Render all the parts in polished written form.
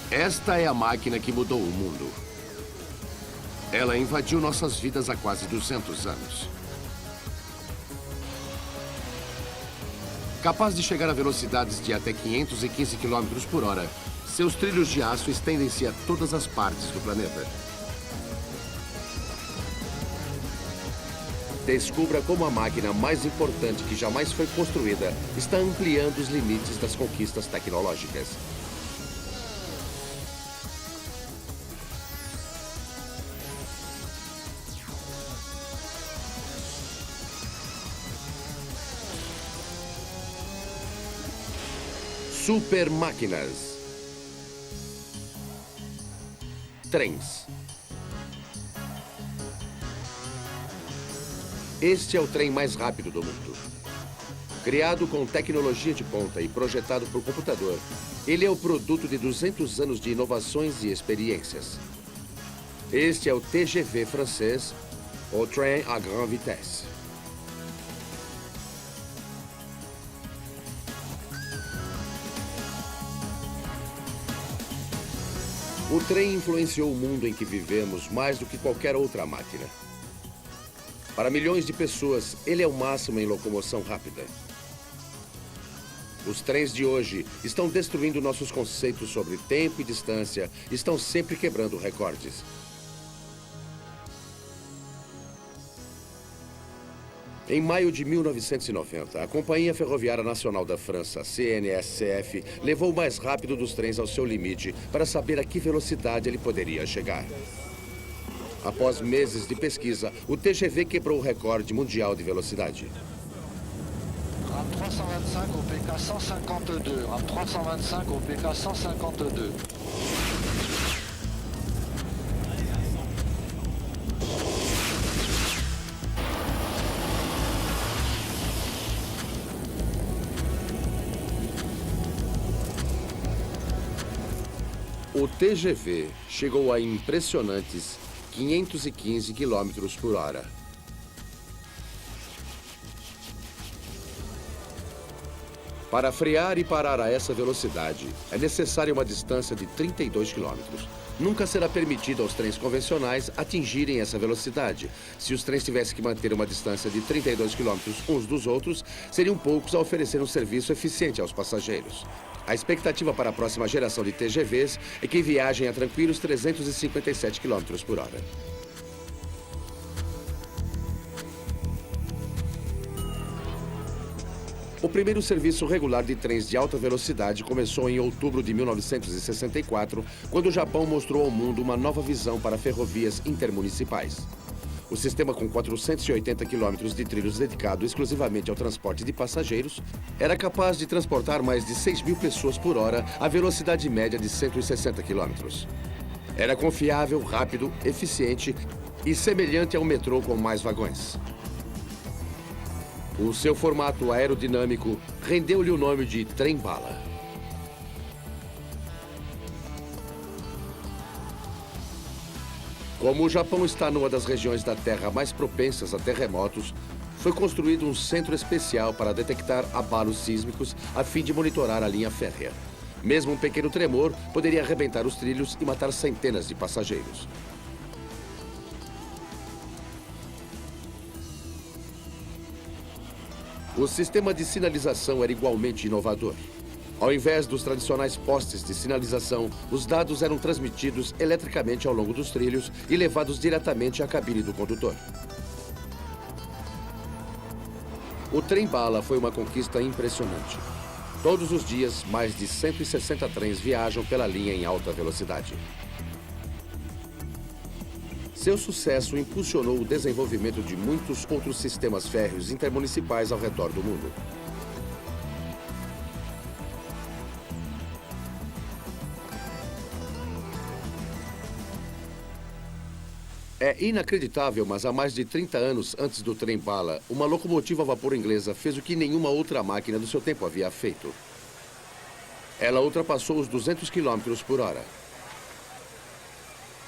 Esta é a máquina que mudou o mundo. Ela invadiu nossas vidas há quase 200 anos. Capaz de chegar a velocidades de até 515 km por hora, seus trilhos de aço estendem-se a todas as partes do planeta. Descubra como a máquina mais importante que jamais foi construída está ampliando os limites das conquistas tecnológicas. Super máquinas. Trens. Este é o trem mais rápido do mundo. Criado com tecnologia de ponta e projetado por computador, ele é o produto de 200 anos de inovações e experiências. Este é o TGV francês, ou Train à Grande Vitesse. O trem influenciou o mundo em que vivemos mais do que qualquer outra máquina. Para milhões de pessoas, ele é o máximo em locomoção rápida. Os trens de hoje estão destruindo nossos conceitos sobre tempo e distância, estão sempre quebrando recordes. Em maio de 1990, a Companhia Ferroviária Nacional da França, CNSF, levou o mais rápido dos trens ao seu limite para saber a que velocidade ele poderia chegar. Após meses de pesquisa, o TGV quebrou o recorde mundial de velocidade. RAM 325 au PK 152, RAM 325 au PK 152. O TGV chegou a impressionantes 515 km por hora. Para frear e parar a essa velocidade, é necessária uma distância de 32 km. Nunca será permitido aos trens convencionais atingirem essa velocidade. Se os trens tivessem que manter uma distância de 32 km uns dos outros, seriam poucos a oferecer um serviço eficiente aos passageiros. A expectativa para a próxima geração de TGVs é que viajem a tranquilos 357 km por hora. O primeiro serviço regular de trens de alta velocidade começou em outubro de 1964, quando o Japão mostrou ao mundo uma nova visão para ferrovias intermunicipais. O sistema, com 480 quilômetros de trilhos dedicado exclusivamente ao transporte de passageiros, era capaz de transportar mais de 6.000 pessoas por hora à velocidade média de 160 quilômetros. Era confiável, rápido, eficiente e semelhante ao metrô com mais vagões. O seu formato aerodinâmico rendeu-lhe o nome de trem-bala. Como o Japão está numa das regiões da Terra mais propensas a terremotos, foi construído um centro especial para detectar abalos sísmicos a fim de monitorar a linha férrea. Mesmo um pequeno tremor poderia arrebentar os trilhos e matar centenas de passageiros. O sistema de sinalização era igualmente inovador. Ao invés dos tradicionais postes de sinalização, os dados eram transmitidos eletricamente ao longo dos trilhos e levados diretamente à cabine do condutor. O trem-bala foi uma conquista impressionante. Todos os dias, mais de 160 trens viajam pela linha em alta velocidade. Seu sucesso impulsionou o desenvolvimento de muitos outros sistemas férreos intermunicipais ao redor do mundo. É inacreditável, mas há mais de 30 anos antes do trem-bala, uma locomotiva a vapor inglesa fez o que nenhuma outra máquina do seu tempo havia feito. Ela ultrapassou os 200 km por hora.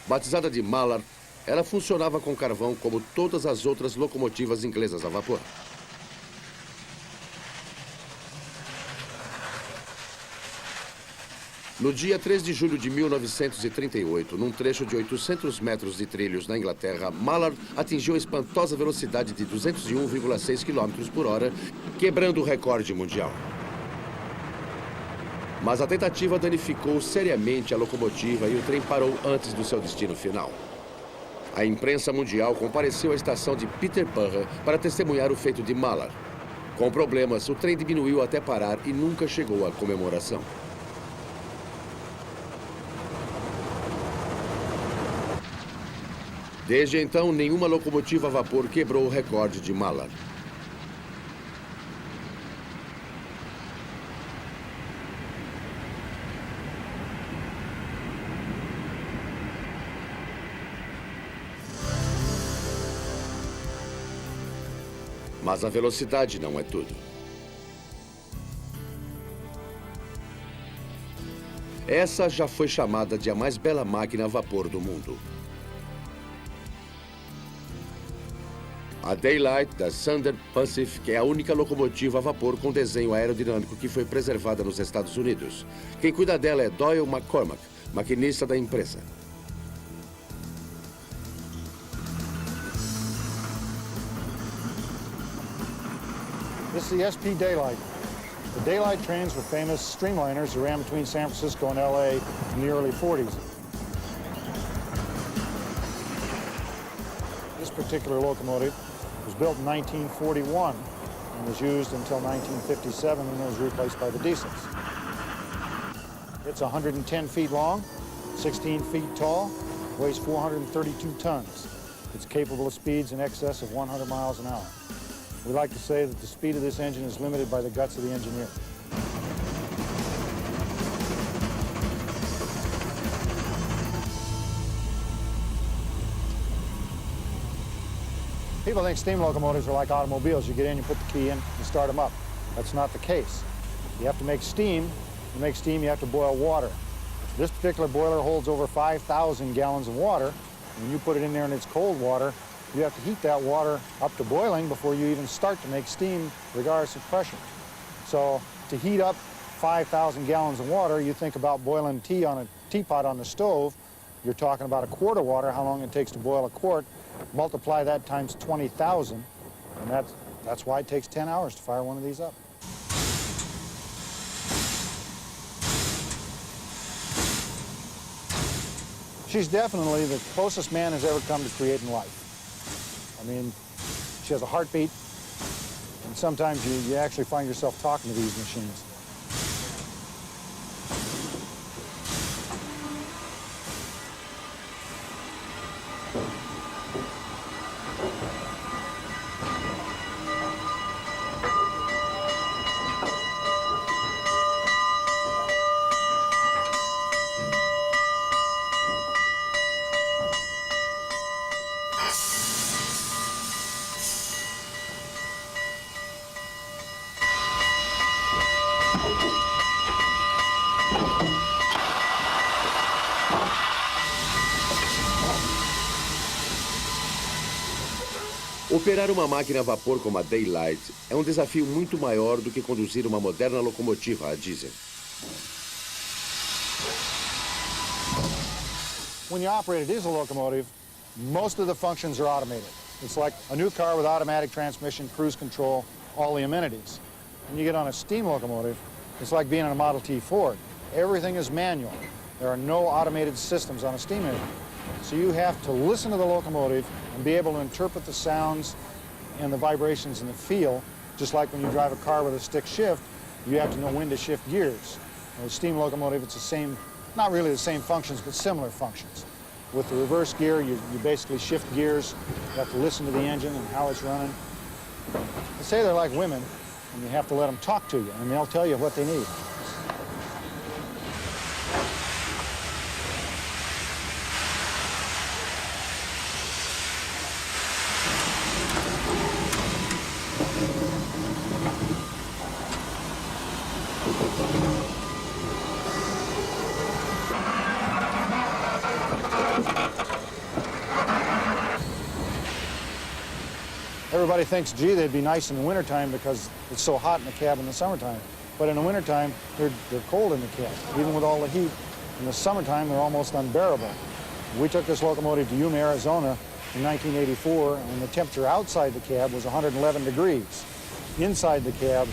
Batizada de Mallard, ela funcionava com carvão como todas as outras locomotivas inglesas a vapor. No dia 3 de julho de 1938, num trecho de 800 metros de trilhos na Inglaterra, Mallard atingiu a espantosa velocidade de 201,6 km por hora, quebrando o recorde mundial. Mas a tentativa danificou seriamente a locomotiva e o trem parou antes do seu destino final. A imprensa mundial compareceu à estação de Peterborough para testemunhar o feito de Mallard. Com problemas, o trem diminuiu até parar e nunca chegou à comemoração. Desde então, nenhuma locomotiva a vapor quebrou o recorde de Mallard. Mas a velocidade não é tudo. Essa já foi chamada de a mais bela máquina a vapor do mundo. A Daylight da Southern Pacific é a única locomotiva a vapor com desenho aerodinâmico que foi preservada nos Estados Unidos. Quem cuida dela é Doyle McCormack, maquinista da empresa. This is the SP Daylight. The Daylight trains were famous streamliners that ran between San Francisco and LA in the early 40s. This particular locomotive was built in 1941 and was used until 1957 when it was replaced by the diesels. It's 110 feet long, 16 feet tall, weighs 432 tons. It's capable of speeds in excess of 100 miles an hour. We like to say that the speed of this engine is limited by the guts of the engineer. People think steam locomotives are like automobiles. You get in, you put the key in, you start them up. That's not the case. You have to make steam. To make steam, you have to boil water. This particular boiler holds over 5,000 gallons of water. When you put it in there and it's cold water, you have to heat that water up to boiling before you even start to make steam, regardless of pressure. So to heat up 5,000 gallons of water, you think about boiling tea on a teapot on the stove. You're talking about a quart of water, how long it takes to boil a quart. Multiply that times 20,000, and that's why it takes 10 hours to fire one of these up. She's definitely the closest man has ever come to creating life. I mean, she has a heartbeat, and sometimes you actually find yourself talking to these machines. Operar uma máquina a vapor como a Daylight é um desafio muito maior do que conduzir uma moderna locomotiva a diesel. When you operate a diesel locomotive, most of the functions are automated. It's like a new car with automatic transmission, cruise control, all the amenities. When you get on a steam locomotive, it's like being on a Model T Ford. Everything is manual. There are no automated systems on a steam engine. So you have to listen to the locomotive and be able to interpret the sounds and the vibrations in the feel, just like when you drive a car with a stick shift, you have to know when to shift gears. With a steam locomotive, it's the same, not really the same functions, but similar functions. With the reverse gear, you basically shift gears. You have to listen to the engine and how it's running. They say they're like women, and you have to let them talk to you, and they'll tell you what they need. Everybody thinks, gee, they'd be nice in the wintertime because it's so hot in the cab in the summertime. but in the wintertime, they're cold in the cab, even with all the heat. In the summertime, they're almost unbearable. We took this locomotive to Yuma, Arizona in 1984, and the temperature outside the cab was 111 degrees. Inside the cab,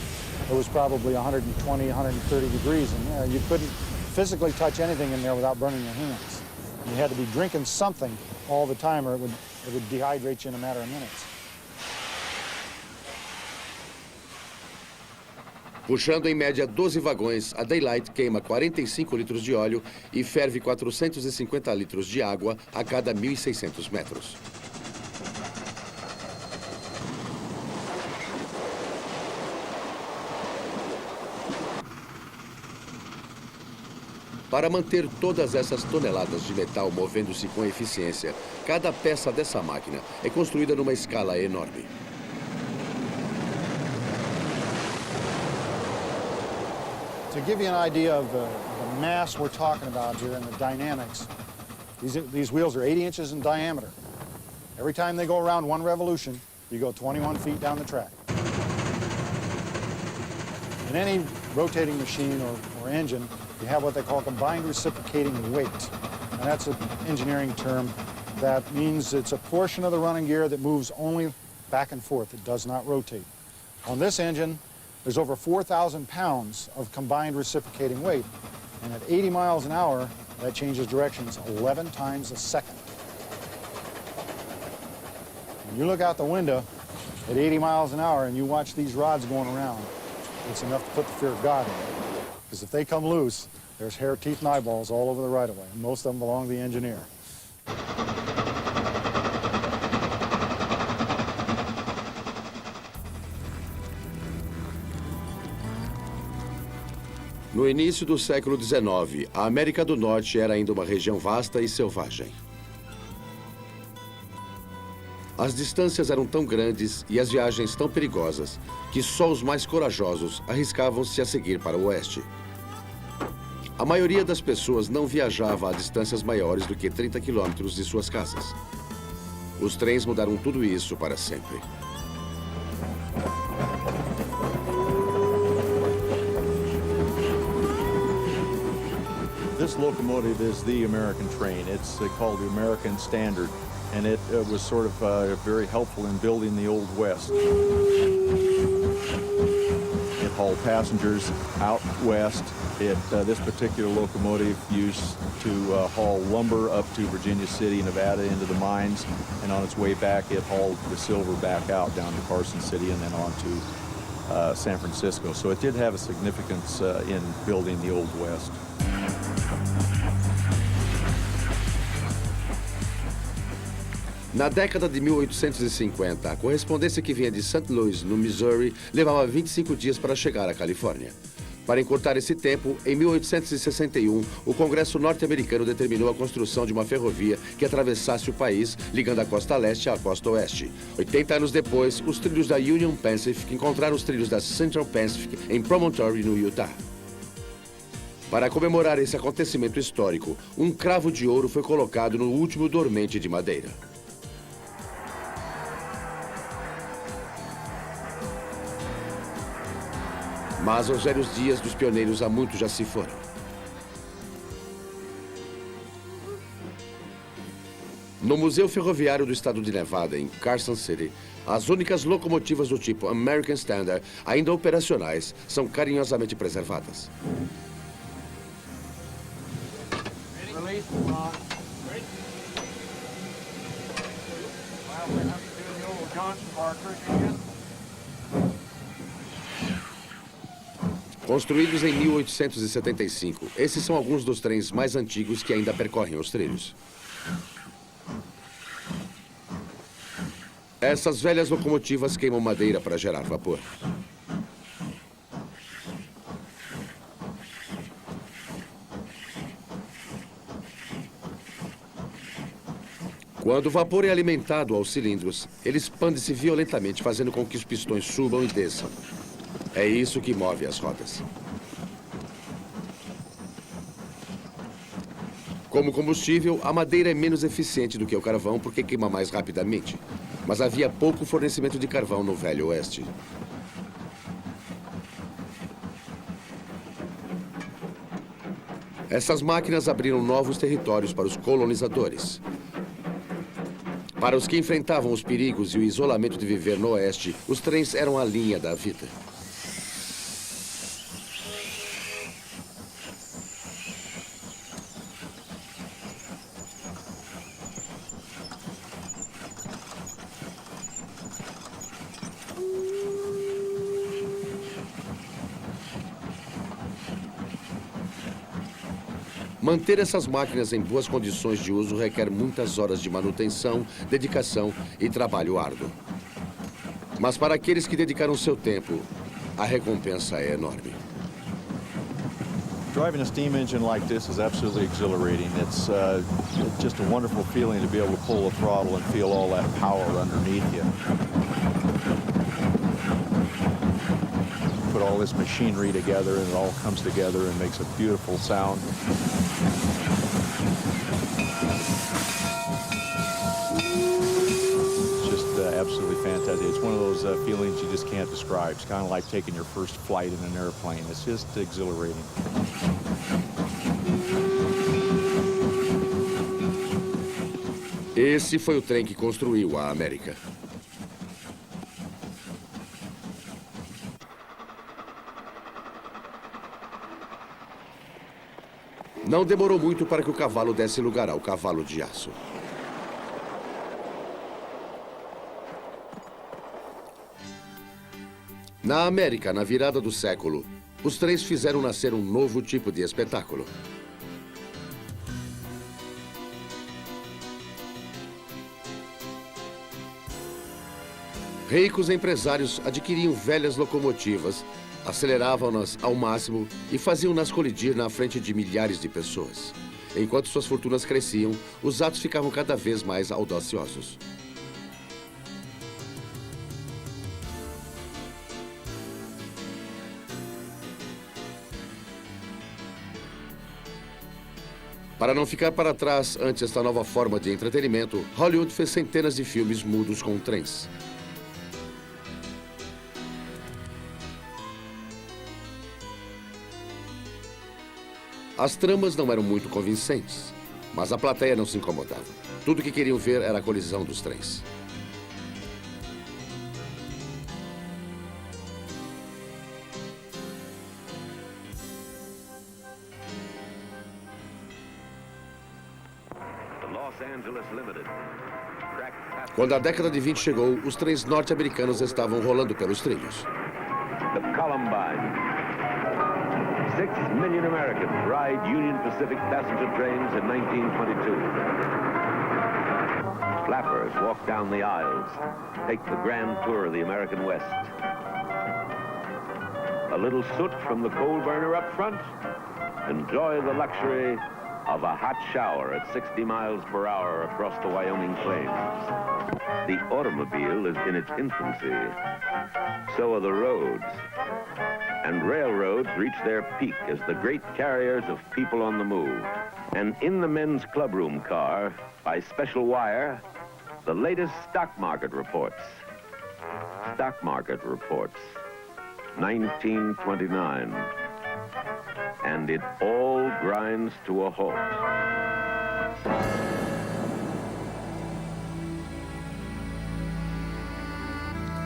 it was probably 120, 130 degrees in there. You couldn't physically touch anything in there without burning your hands. You had to be drinking something all the time, or it would dehydrate you in a matter of minutes. Puxando em média 12 vagões, a Daylight queima 45 litros de óleo e ferve 450 litros de água a cada 1.600 metros. Para manter todas essas toneladas de metal movendo-se com eficiência, cada peça dessa máquina é construída numa escala enorme. To give you an idea of the mass we're talking about here and the dynamics, these wheels are 80 inches in diameter. Every time they go around one revolution, you go 21 feet down the track. In any rotating machine or engine, you have what they call combined reciprocating weight. And that's an engineering term that means it's a portion of the running gear that moves only back and forth. It does not rotate. On this engine, there's over 4,000 pounds of combined reciprocating weight. And at 80 miles an hour, that changes directions 11 times a second. When you look out the window at 80 miles an hour and you watch these rods going around, it's enough to put the fear of God in it. Because if they come loose, there's hair, teeth, and eyeballs all over the right-of-way. And most of them belong to the engineer. No início do século XIX, a América do Norte era ainda uma região vasta e selvagem. As distâncias eram tão grandes e as viagens tão perigosas que só os mais corajosos arriscavam-se a seguir para o oeste. A maioria das pessoas não viajava a distâncias maiores do que 30 quilômetros de suas casas. Os trens mudaram tudo isso para sempre. This locomotive is the American train. It's called the American Standard, and it was sort of very helpful in building the Old West. It hauled passengers out west. This particular locomotive used to haul lumber up to Virginia City, Nevada, into the mines, and on its way back, it hauled the silver back out down to Carson City and then on to San Francisco. So it did have a significance in building the Old West. Na década de 1850, a correspondência que vinha de St. Louis, no Missouri, levava 25 dias para chegar à Califórnia. Para encurtar esse tempo, em 1861, o Congresso norte-americano determinou a construção de uma ferrovia que atravessasse o país, ligando a costa leste à costa oeste. 80 anos depois, os trilhos da Union Pacific encontraram os trilhos da Central Pacific em Promontory, no Utah. Para comemorar esse acontecimento histórico, um cravo de ouro foi colocado no último dormente de madeira. Mas os velhos dias dos pioneiros há muito já se foram. No Museu Ferroviário do Estado de Nevada, em Carson City, as únicas locomotivas do tipo American Standard, ainda operacionais, são carinhosamente preservadas. Construídos em 1875, esses são alguns dos trens mais antigos que ainda percorrem os trilhos. Essas velhas locomotivas queimam madeira para gerar vapor. Quando o vapor é alimentado aos cilindros, ele expande-se violentamente, fazendo com que os pistões subam e desçam. É isso que move as rodas. Como combustível, a madeira é menos eficiente do que o carvão porque queima mais rapidamente. Mas havia pouco fornecimento de carvão no Velho Oeste. Essas máquinas abriram novos territórios para os colonizadores. Para os que enfrentavam os perigos e o isolamento de viver no oeste, os trens eram a linha da vida. Manter essas máquinas em boas condições de uso requer muitas horas de manutenção, dedicação e trabalho árduo. Mas para aqueles que dedicaram seu tempo, a recompensa é enorme. Driving a steam engine like this is absolutely exhilarating. It's just a wonderful feeling to be able to pull the throttle and feel all that power underneath you. Put all this machinery together and it all comes together and makes a beautiful sound. It's just absolutely fantastic. It's one of those feelings you just can't describe. It's kind of like taking your first flight in an airplane. It's just exhilarating. Esse foi o trem que construiu a América. Não demorou muito para que o cavalo desse lugar ao cavalo de aço. Na América, na virada do século, os trens fizeram nascer um novo tipo de espetáculo. Ricos empresários adquiriam velhas locomotivas, aceleravam-nas ao máximo e faziam-nas colidir na frente de milhares de pessoas. Enquanto suas fortunas cresciam, os atos ficavam cada vez mais audaciosos. Para não ficar para trás ante esta nova forma de entretenimento, Hollywood fez centenas de filmes mudos com trens. As tramas não eram muito convincentes, mas a plateia não se incomodava. Tudo que queriam ver era a colisão dos trens. Quando a década de 20 chegou, os trens norte-americanos estavam rolando pelos trilhos. The Columbine. 6 million Americans ride Union Pacific passenger trains in 1922. Flappers walk down the aisles, take the grand tour of the American West. A little soot from the coal burner up front. Enjoy the luxury of a hot shower at 60 miles per hour across the Wyoming plains. The automobile is in its infancy. So are the roads. And railroads reach their peak as the great carriers of people on the move. And in the men's clubroom car, by special wire, the latest stock market reports. Stock market reports, 1929. And it all grinds to a halt.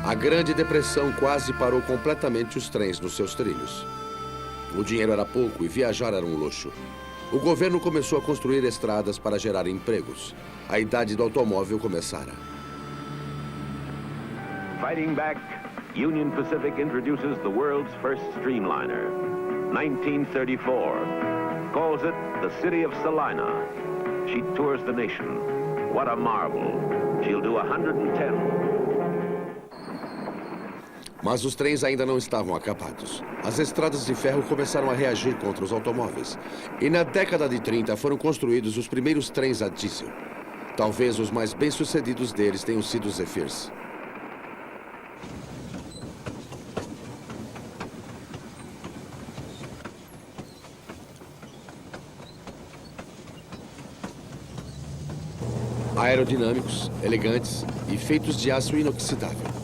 A Grande Depressão quase parou completamente os trens nos seus trilhos. O dinheiro era pouco e viajar era um luxo. O governo começou a construir estradas para gerar empregos. A idade do automóvel começara. Fighting back, Union Pacific introduces the world's first streamliner. 1934. Calls it the City of Salina. She tours the nation. What a marvel. She'll do 110. Mas os trens ainda não estavam acabados. As estradas de ferro começaram a reagir contra os automóveis. E na década de 30 foram construídos os primeiros trens a diesel. Talvez os mais bem-sucedidos deles tenham sido os Zephyrs. Aerodinâmicos, elegantes e feitos de aço inoxidável.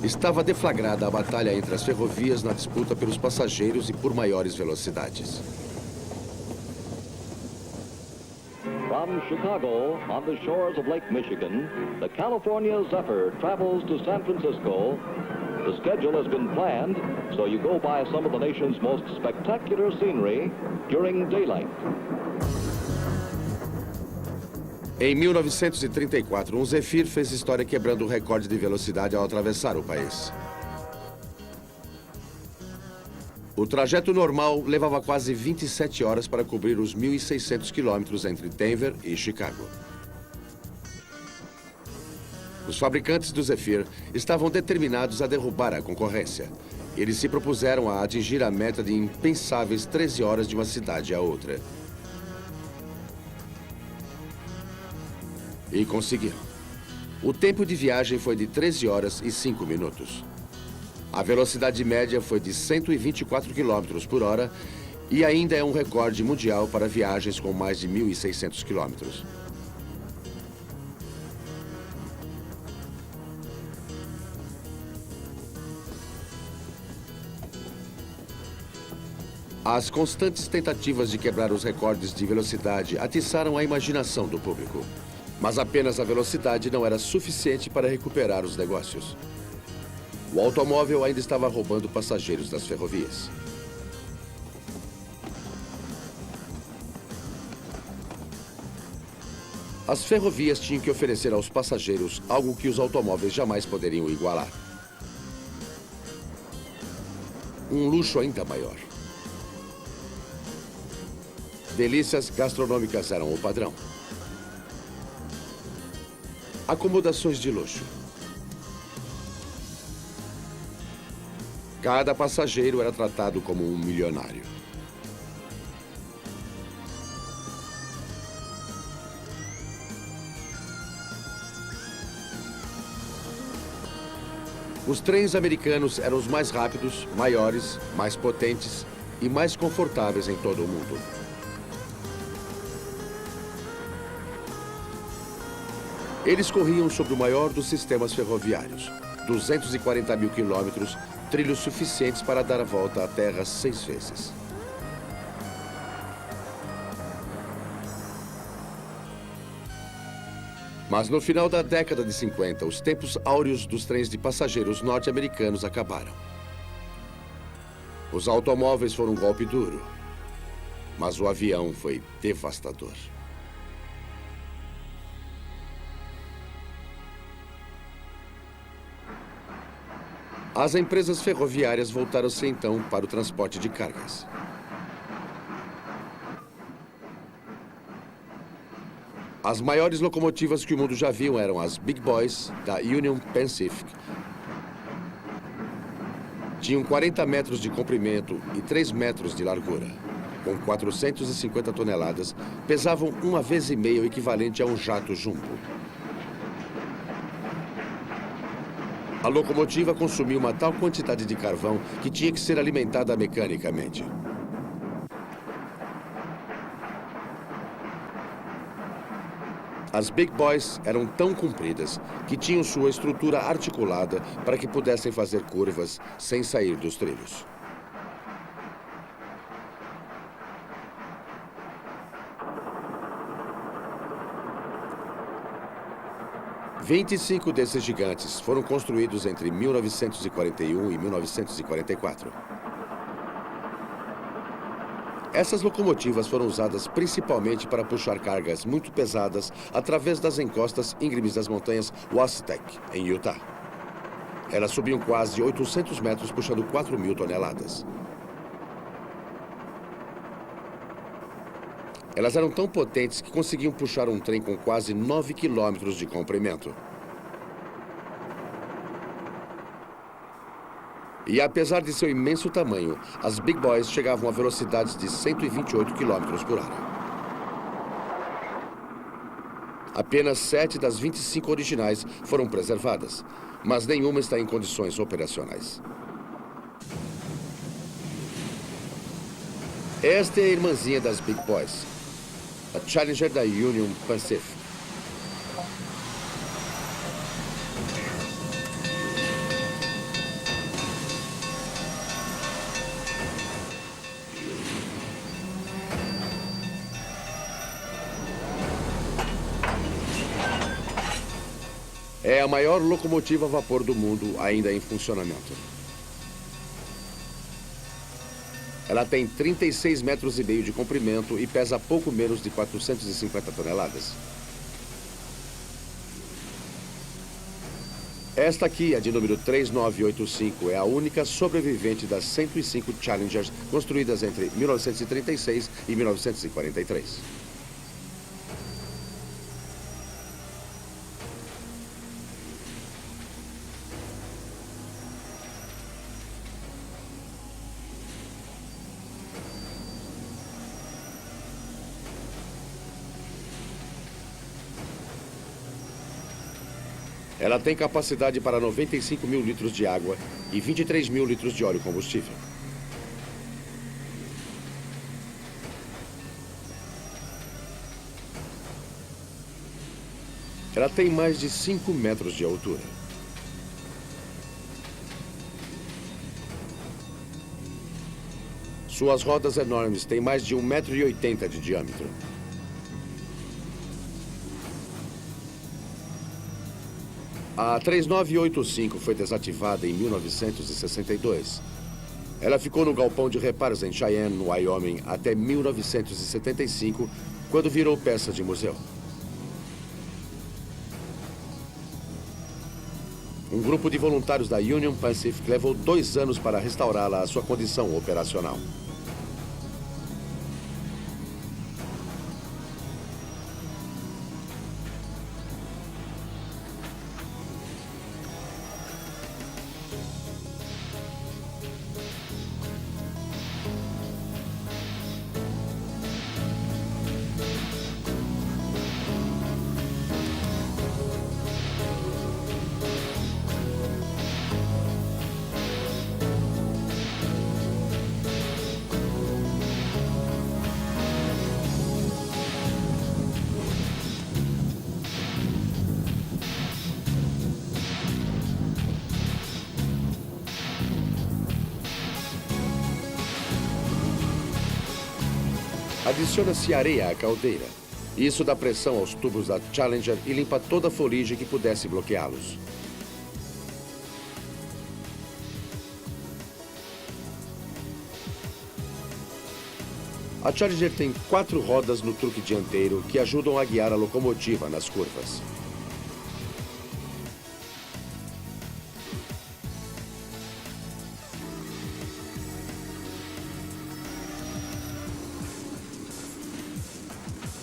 Estava deflagrada a batalha entre as ferrovias na disputa pelos passageiros e por maiores velocidades. From Chicago, on the shores of Lake Michigan, the California Zephyr travels to San Francisco. The schedule has been planned, so you go by some of the nation's most spectacular scenery during daylight. Em 1934, Zephyr fez história quebrando o recorde de velocidade ao atravessar o país. O trajeto normal levava quase 27 horas para cobrir os 1.600 quilômetros entre Denver e Chicago. Os fabricantes do Zephyr estavam determinados a derrubar a concorrência. Eles se propuseram a atingir a meta de impensáveis 13 horas de uma cidade a outra. E conseguiram. O tempo de viagem foi de 13 horas e 5 minutos. A velocidade média foi de 124 km por hora e ainda é um recorde mundial para viagens com mais de 1.600 km. As constantes tentativas de quebrar os recordes de velocidade atiçaram a imaginação do público. Mas apenas a velocidade não era suficiente para recuperar os negócios. O automóvel ainda estava roubando passageiros das ferrovias. As ferrovias tinham que oferecer aos passageiros algo que os automóveis jamais poderiam igualar. Um luxo ainda maior. Delícias gastronômicas eram o padrão. Acomodações de luxo. Cada passageiro era tratado como um milionário. Os trens americanos eram os mais rápidos, maiores, mais potentes e mais confortáveis em todo o mundo. Eles corriam sobre o maior dos sistemas ferroviários, 240 mil quilômetros, trilhos suficientes para dar a volta à Terra 6 vezes. Mas no final da década de 50, os tempos áureos dos trens de passageiros norte-americanos acabaram. Os automóveis foram um golpe duro, mas o avião foi devastador. As empresas ferroviárias voltaram-se então para o transporte de cargas. As maiores locomotivas que o mundo já viu eram as Big Boys, da Union Pacific. Tinham 40 metros de comprimento e 3 metros de largura. Com 450 toneladas, pesavam 1,5 vezes o equivalente a um jato jumbo. A locomotiva consumia uma tal quantidade de carvão que tinha que ser alimentada mecanicamente. As Big Boys eram tão compridas que tinham sua estrutura articulada para que pudessem fazer curvas sem sair dos trilhos. "25 desses gigantes foram construídos entre 1941 e 1944. Essas locomotivas foram usadas principalmente para puxar cargas muito pesadas através das encostas íngremes das montanhas Wasatch, em Utah. Elas subiam quase 800 metros puxando 4.000 toneladas. Elas eram tão potentes que conseguiam puxar um trem com quase 9 quilômetros de comprimento. E apesar de seu imenso tamanho, as Big Boys chegavam a velocidades de 128 km por hora. Apenas 7 das 25 originais foram preservadas, mas nenhuma está em condições operacionais. Esta é a irmãzinha das Big Boys, a Challenger da Union Pacific. É a maior locomotiva a vapor do mundo ainda em funcionamento. Ela tem 36,5 metros de comprimento e pesa pouco menos de 450 toneladas. Esta aqui, a de número 3985, é a única sobrevivente das 105 Challengers construídas entre 1936 e 1943. Ela tem capacidade para 95 mil litros de água e 23 mil litros de óleo combustível. Ela tem mais de 5 metros de altura. Suas rodas enormes têm mais de 1,80 m de diâmetro. A 3985 foi desativada em 1962. Ela ficou no galpão de reparos em Cheyenne, no Wyoming, até 1975, quando virou peça de museu. Um grupo de voluntários da Union Pacific levou 2 anos para restaurá-la à sua condição operacional. Adiciona-se areia à caldeira. Isso dá pressão aos tubos da Challenger e limpa toda a fuligem que pudesse bloqueá-los. A Challenger tem 4 rodas no truque dianteiro que ajudam a guiar a locomotiva nas curvas.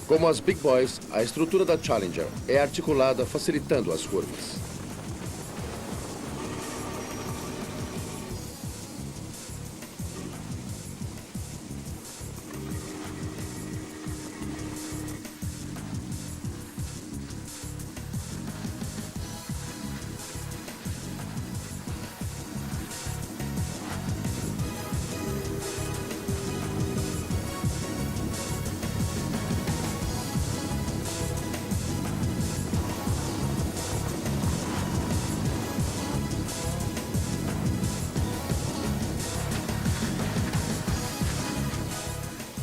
Como as Big Boys, a estrutura da Challenger é articulada, facilitando as curvas.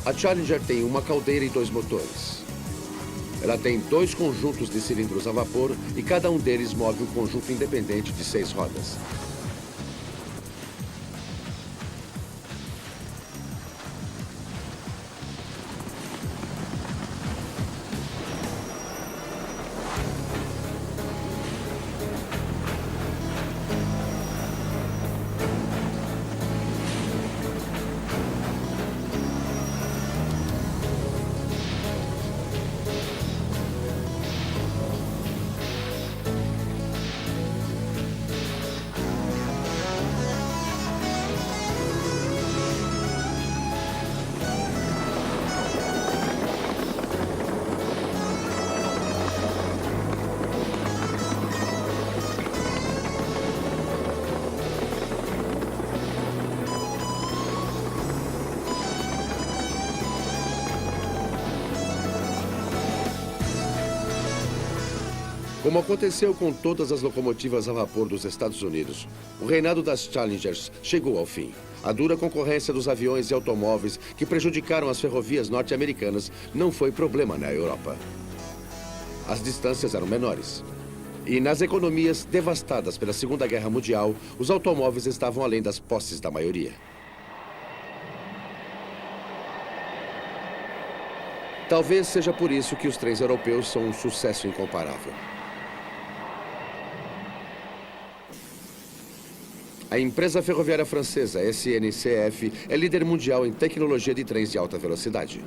A Challenger tem uma caldeira e 2 motores. Ela tem 2 conjuntos de cilindros a vapor e cada um deles move um conjunto independente de 6 rodas. Como aconteceu com todas as locomotivas a vapor dos Estados Unidos, o reinado das Challengers chegou ao fim. A dura concorrência dos aviões e automóveis que prejudicaram as ferrovias norte-americanas não foi problema na Europa. As distâncias eram menores E nas economias devastadas pela Segunda Guerra Mundial, os automóveis estavam além das posses da maioria. Talvez seja por isso que os trens europeus são um sucesso incomparável. A empresa ferroviária francesa SNCF é líder mundial em tecnologia de trens de alta velocidade.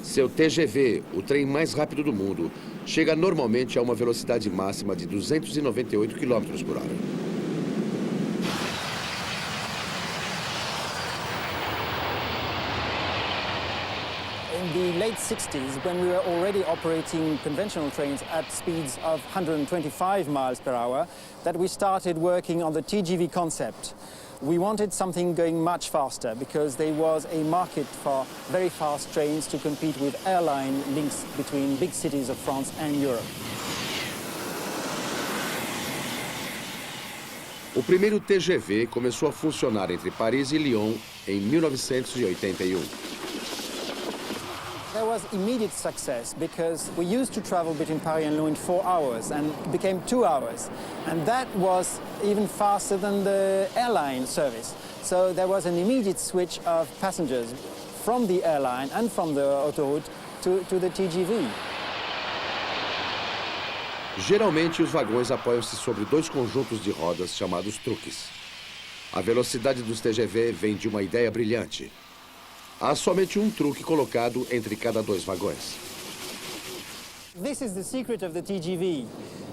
Seu TGV, o trem mais rápido do mundo, chega normalmente a uma velocidade máxima de 298 km por hora. In the late 60s, when we were already operating conventional trains at speeds of 125 miles per hour, that we started working on the TGV concept. We wanted something going much faster because there was a market for very fast trains to compete with airline links between big cities of France and Europe. O primeiro TGV começou a funcionar entre Paris e Lyon em 1981. There was immediate success because we used to travel between Paris and Lyon in 4 hours and it became 2 hours. And that was even faster than the airline service. So there was an immediate switch of passengers from the airline and from the autoroute to the TGV. Geralmente, os vagões apoiam-se sobre dois conjuntos de rodas chamados truques. A velocidade dos TGV vem de uma ideia brilhante. Há somente um truque colocado entre cada dois vagões. This is the secret of the TGV.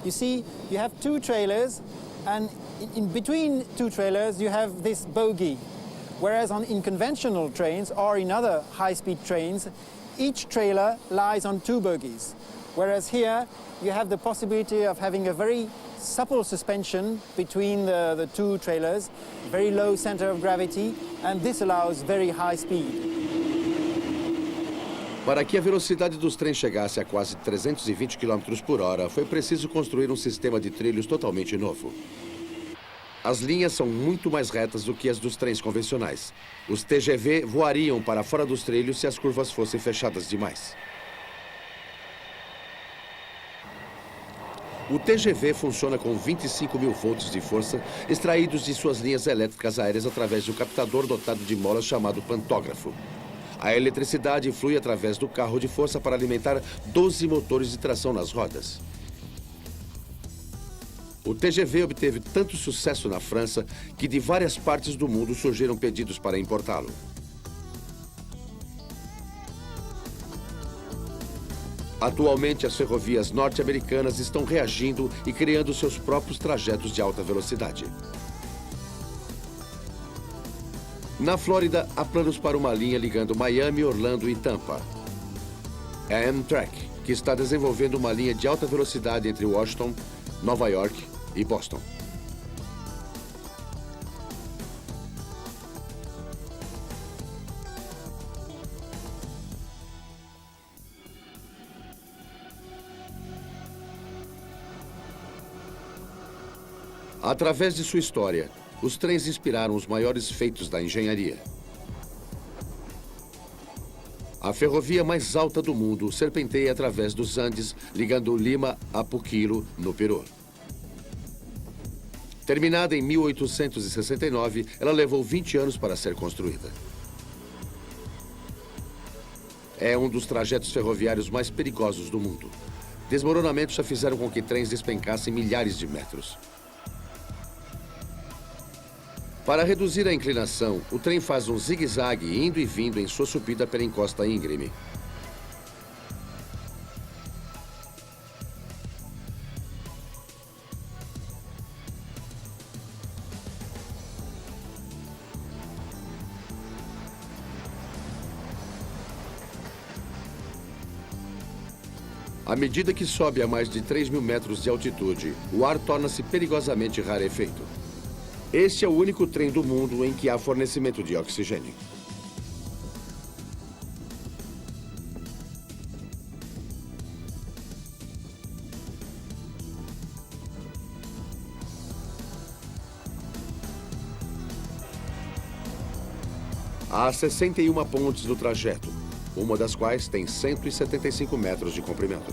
You see, you have 2 trailers, and in between 2 trailers you have this bogie. Whereas in conventional trains or in other high-speed trains, each trailer lies on 2 bogies. Whereas here you have the possibility of having a very supple suspension between the 2 trailers, very low center of gravity, and this allows very high speed. Para que a velocidade dos trens chegasse a quase 320 km por hora, foi preciso construir um sistema de trilhos totalmente novo. As linhas são muito mais retas do que as dos trens convencionais. Os TGV voariam para fora dos trilhos se as curvas fossem fechadas demais. O TGV funciona com 25 mil volts de força extraídos de suas linhas elétricas aéreas através de um captador dotado de molas chamado pantógrafo. A eletricidade flui através do carro de força para alimentar 12 motores de tração nas rodas. O TGV obteve tanto sucesso na França que de várias partes do mundo surgiram pedidos para importá-lo. Atualmente, as ferrovias norte-americanas estão reagindo e criando seus próprios trajetos de alta velocidade. Na Flórida, há planos para uma linha ligando Miami, Orlando e Tampa. É a Amtrak, que está desenvolvendo uma linha de alta velocidade entre Washington, Nova York e Boston. Através de sua história, os trens inspiraram os maiores feitos da engenharia. A ferrovia mais alta do mundo serpenteia através dos Andes, ligando Lima a Puquilo, no Peru. Terminada em 1869, ela levou 20 anos para ser construída. É um dos trajetos ferroviários mais perigosos do mundo. Desmoronamentos já fizeram com que trens despencassem milhares de metros. Para reduzir a inclinação, o trem faz um zigue-zague indo e vindo em sua subida pela encosta íngreme. À medida que sobe a mais de 3.000 metros de altitude, o ar torna-se perigosamente rarefeito. Este é o único trem do mundo em que há fornecimento de oxigênio. Há 61 pontes no trajeto, uma das quais tem 175 metros de comprimento.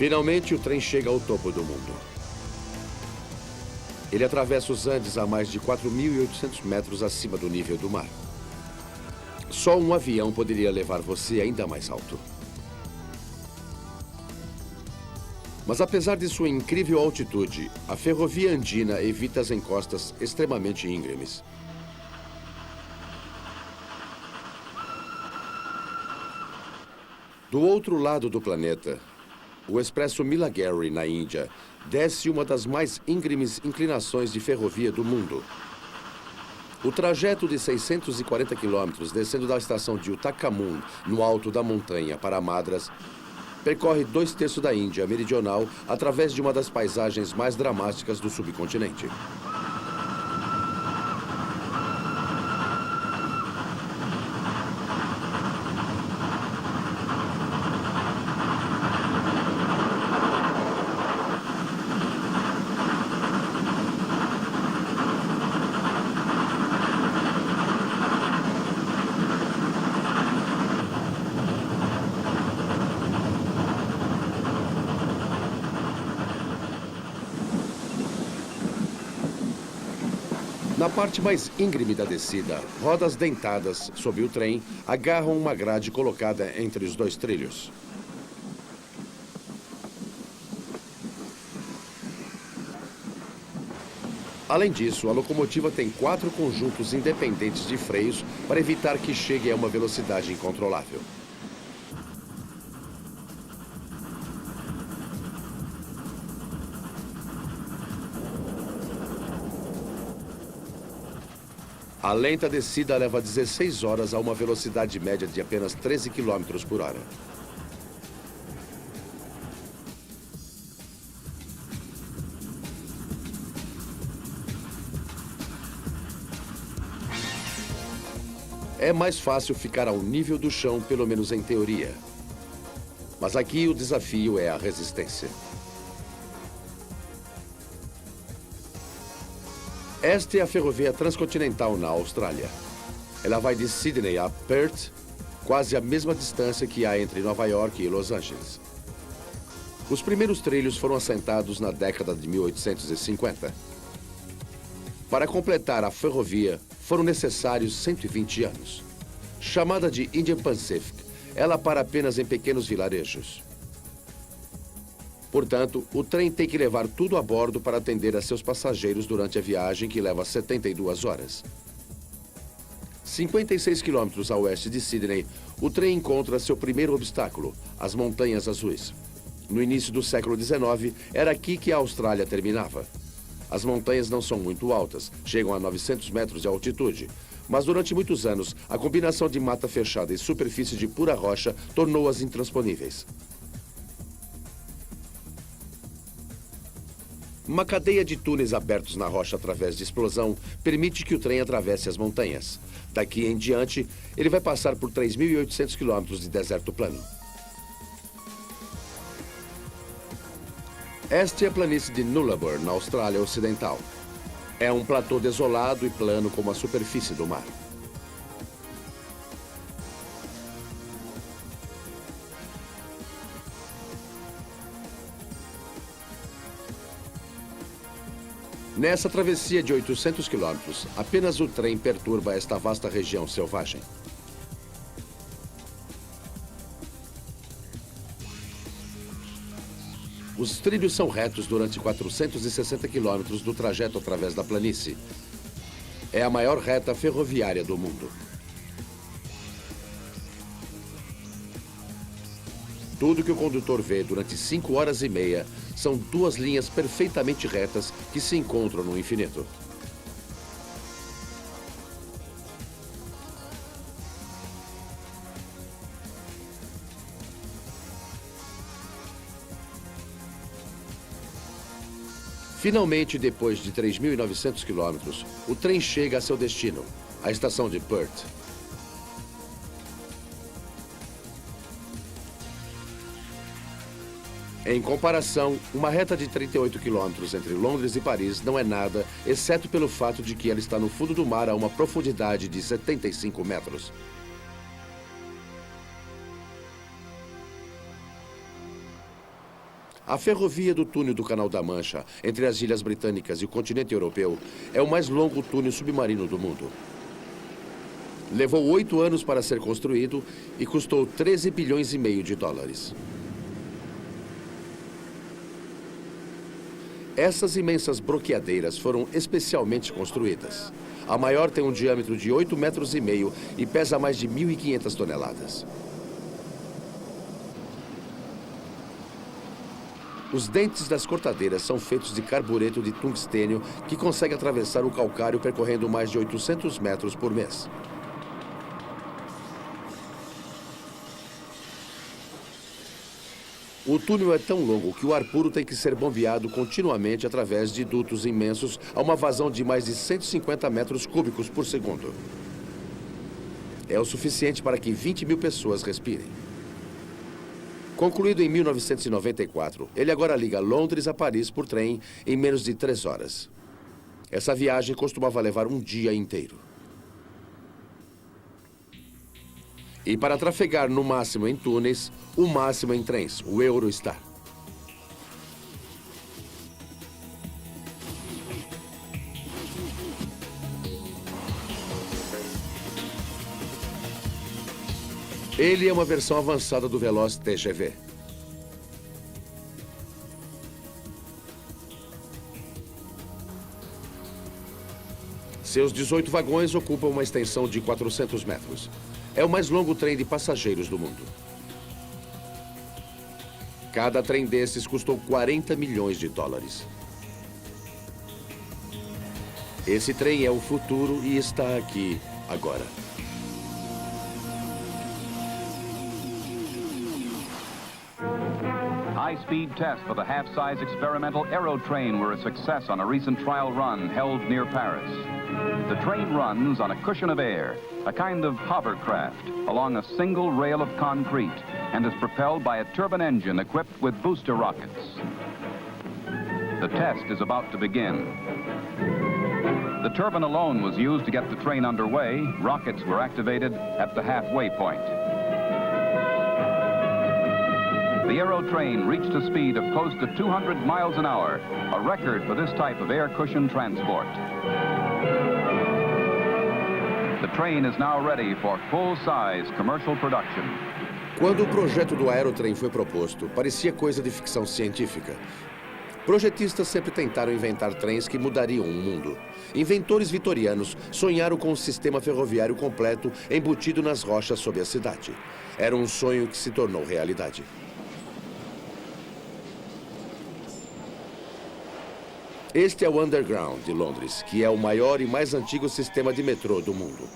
Finalmente, o trem chega ao topo do mundo. Ele atravessa os Andes a mais de 4.800 metros acima do nível do mar. Só um avião poderia levar você ainda mais alto. Mas apesar de sua incrível altitude, a ferrovia andina evita as encostas extremamente íngremes. Do outro lado do planeta, o expresso Milagiri, na Índia, desce uma das mais íngremes inclinações de ferrovia do mundo. O trajeto de 640 quilômetros, descendo da estação de Uttarakhand, no alto da montanha, para Madras, percorre 2/3 da Índia meridional através de uma das paisagens mais dramáticas do subcontinente. Na parte mais íngreme da descida, rodas dentadas sob o trem agarram uma grade colocada entre os dois trilhos. Além disso, a locomotiva tem 4 conjuntos independentes de freios para evitar que chegue a uma velocidade incontrolável. A lenta descida leva 16 horas a uma velocidade média de apenas 13 km por hora. É mais fácil ficar ao nível do chão, pelo menos em teoria. Mas aqui o desafio é a resistência. Esta é a ferrovia transcontinental na Austrália. Ela vai de Sydney a Perth, quase a mesma distância que há entre Nova York e Los Angeles. Os primeiros trilhos foram assentados na década de 1850. Para completar a ferrovia, foram necessários 120 anos. Chamada de Indian Pacific, ela para apenas em pequenos vilarejos. Portanto, o trem tem que levar tudo a bordo para atender a seus passageiros durante a viagem, que leva 72 horas. 56 quilômetros a oeste de Sydney, o trem encontra seu primeiro obstáculo, as Montanhas Azuis. No início do século XIX, era aqui que a Austrália terminava. As montanhas não são muito altas, chegam a 900 metros de altitude. Mas durante muitos anos, a combinação de mata fechada e superfície de pura rocha tornou-as intransponíveis. Uma cadeia de túneis abertos na rocha através de explosão permite que o trem atravesse as montanhas. Daqui em diante, ele vai passar por 3.800 quilômetros de deserto plano. Esta é a planície de Nullarbor, na Austrália Ocidental. É um platô desolado e plano como a superfície do mar. Nessa travessia de 800 quilômetros, apenas o trem perturba esta vasta região selvagem. Os trilhos são retos durante 460 quilômetros do trajeto através da planície. É a maior reta ferroviária do mundo. Tudo que o condutor vê durante 5 horas e meia são 2 linhas perfeitamente retas que se encontram no infinito. Finalmente, depois de 3.900 quilômetros, o trem chega a seu destino, a estação de Perth. Em comparação, uma reta de 38 quilômetros entre Londres e Paris não é nada, exceto pelo fato de que ela está no fundo do mar a uma profundidade de 75 metros. A ferrovia do túnel do Canal da Mancha, entre as Ilhas Britânicas e o continente europeu, é o mais longo túnel submarino do mundo. Levou 8 anos para ser construído e custou 13 bilhões e meio de dólares. Essas imensas broqueadeiras foram especialmente construídas. A maior tem um diâmetro de 8,5 metros e pesa mais de 1.500 toneladas. Os dentes das cortadeiras são feitos de carbureto de tungstênio que consegue atravessar o calcário percorrendo mais de 800 metros por mês. O túnel é tão longo que o ar puro tem que ser bombeado continuamente através de dutos imensos a uma vazão de mais de 150 metros cúbicos por segundo. É o suficiente para que 20 mil pessoas respirem. Concluído em 1994, ele agora liga Londres a Paris por trem em menos de 3 horas. Essa viagem costumava levar um dia inteiro. E para trafegar no máximo em túneis, o máximo em trens, o Eurostar. Ele é uma versão avançada do veloz TGV. Seus 18 vagões ocupam uma extensão de 400 metros. É o mais longo trem de passageiros do mundo. Cada trem desses custou 40 milhões de dólares. Esse trem é o futuro e está aqui agora. High-speed tests for the half-size experimental Aerotrain were a success on a recent trial run held near Paris. The train runs on a cushion of air, a kind of hovercraft, along a single rail of concrete, and is propelled by a turbine engine equipped with booster rockets. The test is about to begin. The turbine alone was used to get the train underway. Rockets were activated at the halfway point. The Aerotrain reached a speed of close to 200 miles an hour, a record for this type of air cushion transport. The train is now ready for full-size commercial production. Quando o projeto do Aerotrain foi proposto, parecia coisa de ficção científica. Projetistas sempre tentaram inventar trens que mudariam o mundo. Inventores vitorianos sonharam com um sistema ferroviário completo embutido nas rochas sob a cidade. Era um sonho que se tornou realidade. Este é o Underground de Londres, que é o maior e mais antigo sistema de metrô do mundo.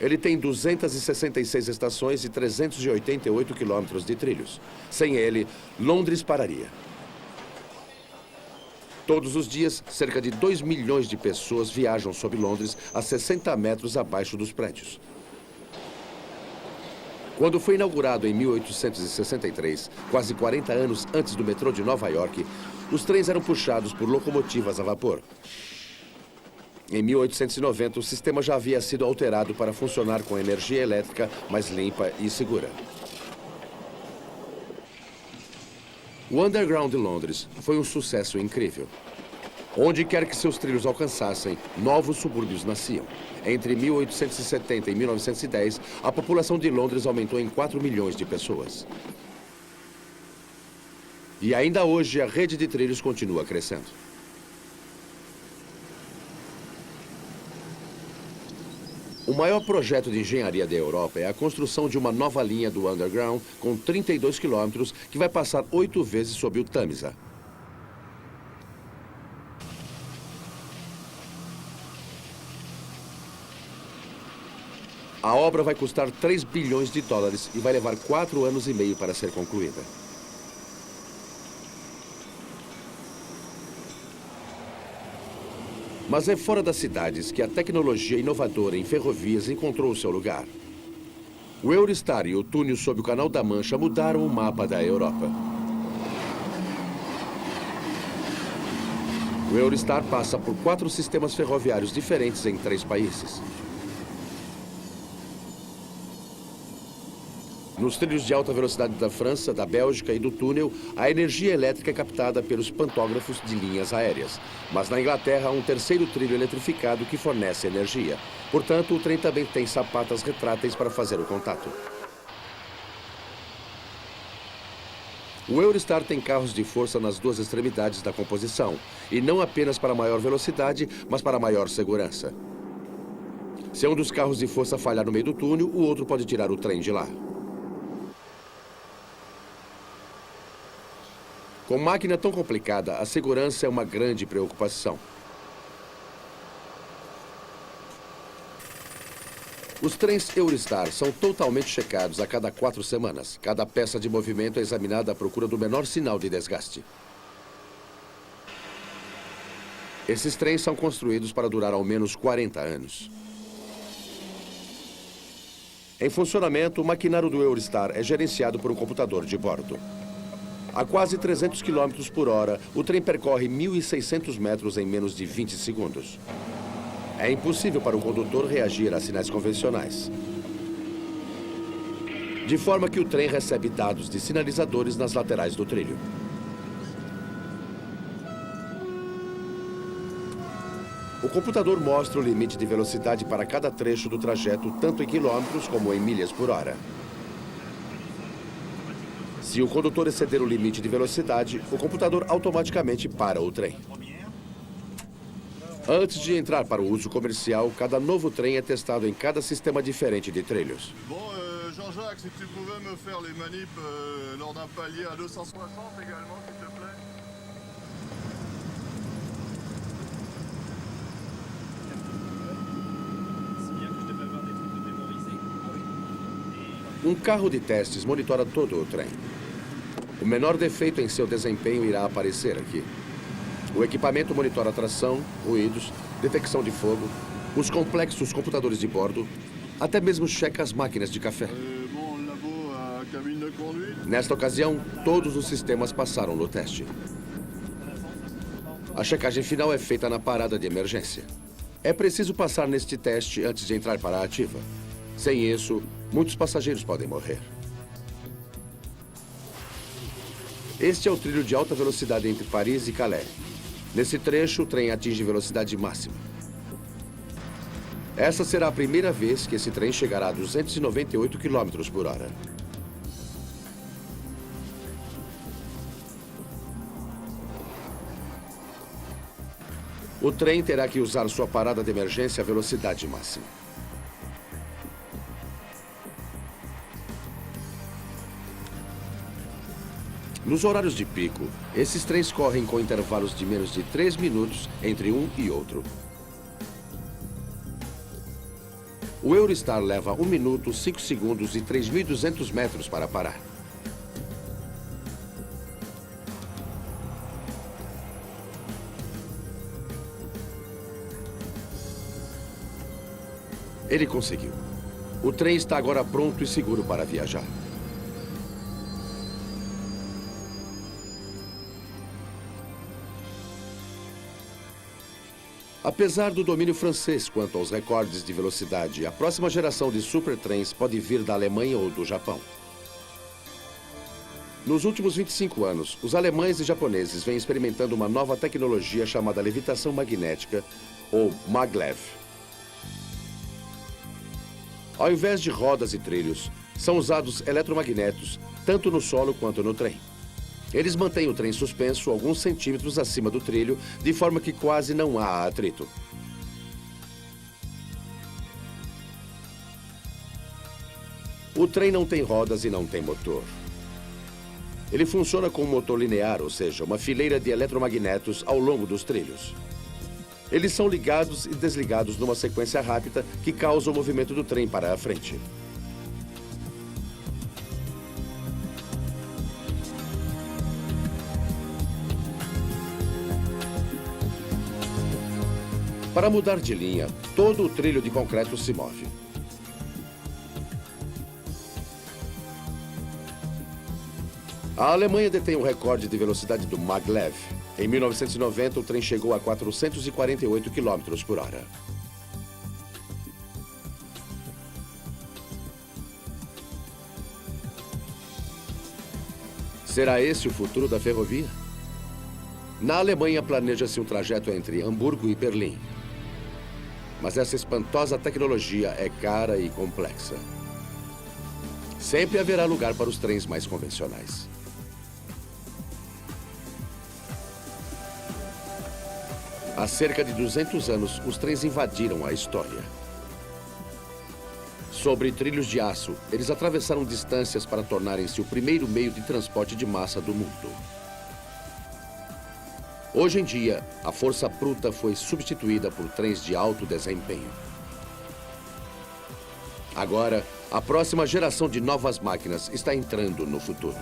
Ele tem 266 estações e 388 quilômetros de trilhos. Sem ele, Londres pararia. Todos os dias, cerca de 2 milhões de pessoas viajam sob Londres a 60 metros abaixo dos prédios. Quando foi inaugurado em 1863, quase 40 anos antes do metrô de Nova York, os trens eram puxados por locomotivas a vapor. Em 1890, o sistema já havia sido alterado para funcionar com energia elétrica mais limpa e segura. O Underground de Londres foi um sucesso incrível. Onde quer que seus trilhos alcançassem, novos subúrbios nasciam. Entre 1870 e 1910, a população de Londres aumentou em 4 milhões de pessoas. E ainda hoje, a rede de trilhos continua crescendo. O maior projeto de engenharia da Europa é a construção de uma nova linha do Underground com 32 quilômetros que vai passar 8 vezes sob o Tâmisa. A obra vai custar 3 bilhões de dólares e vai levar 4 anos e meio para ser concluída. Mas é fora das cidades que a tecnologia inovadora em ferrovias encontrou o seu lugar. O Eurostar e o túnel sob o Canal da Mancha mudaram o mapa da Europa. O Eurostar passa por 4 sistemas ferroviários diferentes em 3 países. Nos trilhos de alta velocidade da França, da Bélgica e do túnel, a energia elétrica é captada pelos pantógrafos de linhas aéreas. Mas na Inglaterra há um terceiro trilho eletrificado que fornece energia. Portanto, o trem também tem sapatas retráteis para fazer o contato. O Eurostar tem carros de força nas duas extremidades da composição, e não apenas para maior velocidade, mas para maior segurança. Se um dos carros de força falhar no meio do túnel, o outro pode tirar o trem de lá. Com máquina tão complicada, a segurança é uma grande preocupação. Os trens Eurostar são totalmente checados a cada 4 semanas. Cada peça de movimento é examinada à procura do menor sinal de desgaste. Esses trens são construídos para durar ao menos 40 anos. Em funcionamento, o maquinário do Eurostar é gerenciado por um computador de bordo. A quase 300 km por hora, o trem percorre 1.600 metros em menos de 20 segundos. É impossível para o condutor reagir a sinais convencionais. De forma que o trem recebe dados de sinalizadores nas laterais do trilho. O computador mostra o limite de velocidade para cada trecho do trajeto, tanto em quilômetros como em milhas por hora. Se o condutor exceder o limite de velocidade, o computador automaticamente para o trem. Antes de entrar para o uso comercial, cada novo trem é testado em cada sistema diferente de trilhos. Bon, Jean-Jacques, si tu pouvais me faire les manips lors d'un palier à 260 également, s'il te plaît. Um carro de testes monitora todo o trem. O menor defeito em seu desempenho irá aparecer aqui. O equipamento monitora tração, ruídos, detecção de fogo, os complexos computadores de bordo, até mesmo checa as máquinas de café. Nesta ocasião, todos os sistemas passaram no teste. A checagem final é feita na parada de emergência. É preciso passar neste teste antes de entrar para a ativa. Sem isso, muitos passageiros podem morrer. Este é o trilho de alta velocidade entre Paris e Calais. Nesse trecho, o trem atinge velocidade máxima. Essa será a primeira vez que esse trem chegará a 298 km por hora. O trem terá que usar sua parada de emergência à velocidade máxima. Nos horários de pico, esses trens correm com intervalos de menos de 3 minutos entre um e outro. O Eurostar leva 1 minuto, 5 segundos e 3.200 metros para parar. Ele conseguiu. O trem está agora pronto e seguro para viajar. Apesar do domínio francês quanto aos recordes de velocidade, a próxima geração de supertrens pode vir da Alemanha ou do Japão. Nos últimos 25 anos, os alemães e japoneses vêm experimentando uma nova tecnologia chamada levitação magnética, ou maglev. Ao invés de rodas e trilhos, são usados eletromagnetos, tanto no solo quanto no trem. Eles mantêm o trem suspenso alguns centímetros acima do trilho, de forma que quase não há atrito. O trem não tem rodas e não tem motor. Ele funciona com um motor linear, ou seja, uma fileira de eletromagnetos ao longo dos trilhos. Eles são ligados e desligados numa sequência rápida que causa o movimento do trem para a frente. Para mudar de linha, todo o trilho de concreto se move. A Alemanha detém o recorde de velocidade do maglev. Em 1990, o trem chegou a 448 km por hora. Será esse o futuro da ferrovia? Na Alemanha, planeja-se um trajeto entre Hamburgo e Berlim. Mas essa espantosa tecnologia é cara e complexa. Sempre haverá lugar para os trens mais convencionais. Há cerca de 200 anos, os trens invadiram a história. Sobre trilhos de aço, eles atravessaram distâncias para tornarem-se o primeiro meio de transporte de massa do mundo. Hoje em dia, a força bruta foi substituída por trens de alto desempenho. Agora, a próxima geração de novas máquinas está entrando no futuro.